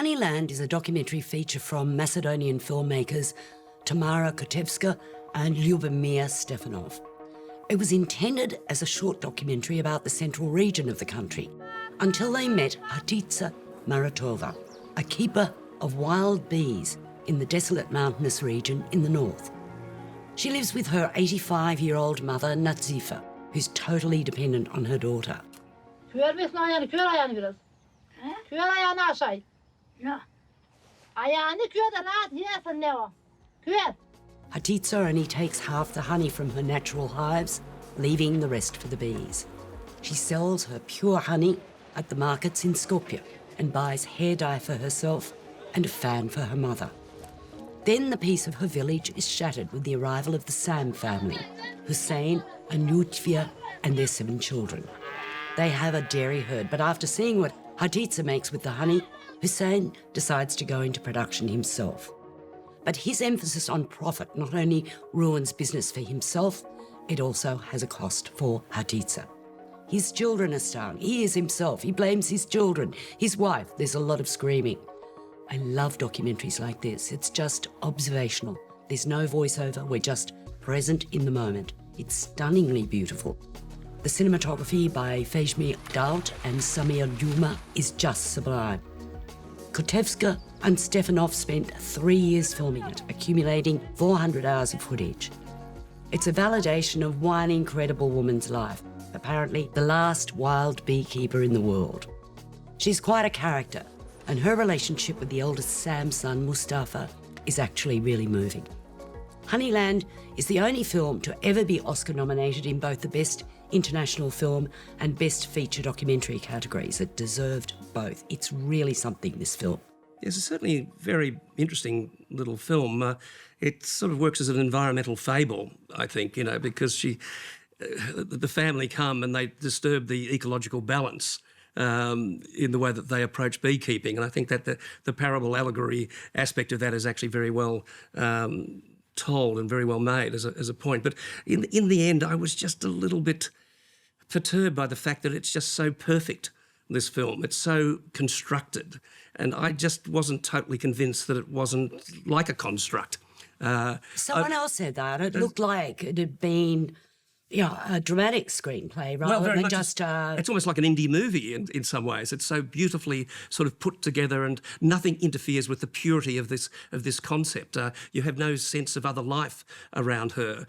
Honeyland is a documentary feature from Macedonian filmmakers Tamara Kotevska and Lyubomir Stefanov. It was intended as a short documentary about the central region of the country until they met Hatidze Maratova, a keeper of wild bees in the desolate mountainous region in the north. She lives with her 85-year-old mother, Nazifa, who's totally dependent on her daughter. Kör ayağını biraz. Kör ayağını aşağı. Ya. Ayağını kör de rahat yersin ne o? Kör. Hatidze only takes half the honey from her natural hives, leaving the rest for the bees. She sells her pure honey at the markets in Skopje and buys hair dye for herself and a fan for her mother. Then the peace of her village is shattered with the arrival of the Sam family, Hussein and Lutfia and their 7 children. They have a dairy herd, but after seeing what Hatidze makes with the honey, Hussein decides to go into production himself. But his emphasis on profit not only ruins business for himself, it also has a cost for Hatidze. His children are starving. He is himself. He blames his children, his wife. There's a lot of screaming. I love documentaries like this. It's just observational. There's no voiceover. We're just present in the moment. It's stunningly beautiful. The cinematography by Fejmi Daut and Samir Duma is just sublime. Kotevska and Stefanov spent 3 years filming it, accumulating 400 hours of footage. It's a validation of one incredible woman's life, apparently the last wild beekeeper in the world. She's quite a character, and her relationship with the eldest Sam son, Mustafa, is actually really moving. Honeyland is the only film to ever be Oscar nominated in both the Best International Film and Best Feature Documentary categories. It deserved both. It's really something, this film. It's certainly a very interesting little film. It sort of works as an environmental fable, I think, because the family come and they disturb the ecological balance in the way that they approach beekeeping. And I think that the parable allegory aspect of that is actually very well told and very well made as a point. But in the end, I was just a little bit perturbed by the fact that it's just so perfect, this film. It's so constructed. And I just wasn't totally convinced that it wasn't like a construct. Someone else said that. It looked like it had been a dramatic screenplay rather than just... It's almost like an indie movie in some ways. It's so beautifully sort of put together and nothing interferes with the purity of this concept. You have no sense of other life around her.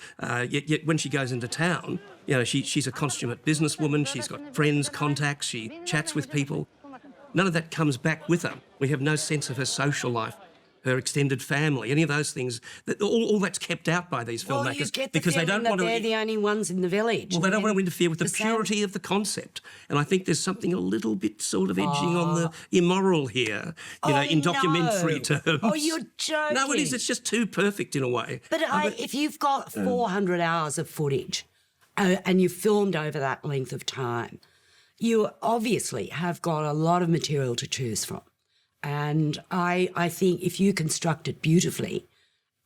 Yet when she goes into town, she's a consummate businesswoman. She's got friends, contacts. She chats with people. None of that comes back with her. We have no sense of her social life, her extended family, any of those things. All that's kept out by these filmmakers because they don't want to. They're the only ones in the village. Well, they don't want to interfere with the purity of the concept, and I think there's something a little bit sort of edging on the immoral here, in documentary terms. Oh, you're joking! No, it is. It's just too perfect in a way. But if you've got 400 hours of footage, and you've filmed over that length of time, you obviously have got a lot of material to choose from. And I think if you construct it beautifully,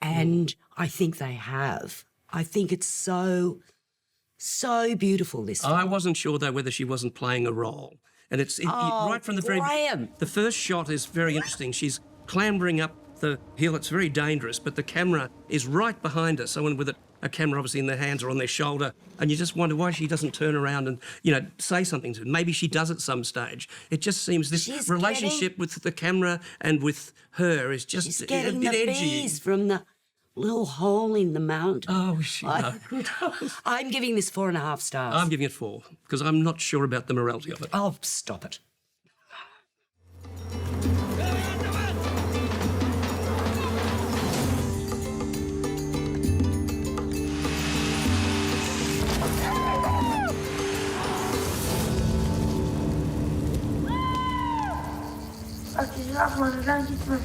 and I think they have, I think it's so beautiful, this film. I wasn't sure, though, whether she wasn't playing a role. And right from the the first shot is very interesting. She's clambering up the hill. It's very dangerous, but the camera is right behind her. Someone with a camera obviously in their hands or on their shoulder, and you just wonder why she doesn't turn around and, say something to them. Maybe she does at some stage. It just seems this relationship with the camera and with her is just a bit edgy. She's getting the bees from the little hole in the mountain. Oh, she I'm giving this 4.5 stars. I'm giving it 4, because I'm not sure about the morality of it. Oh, stop it. Yapma, ben gitmem.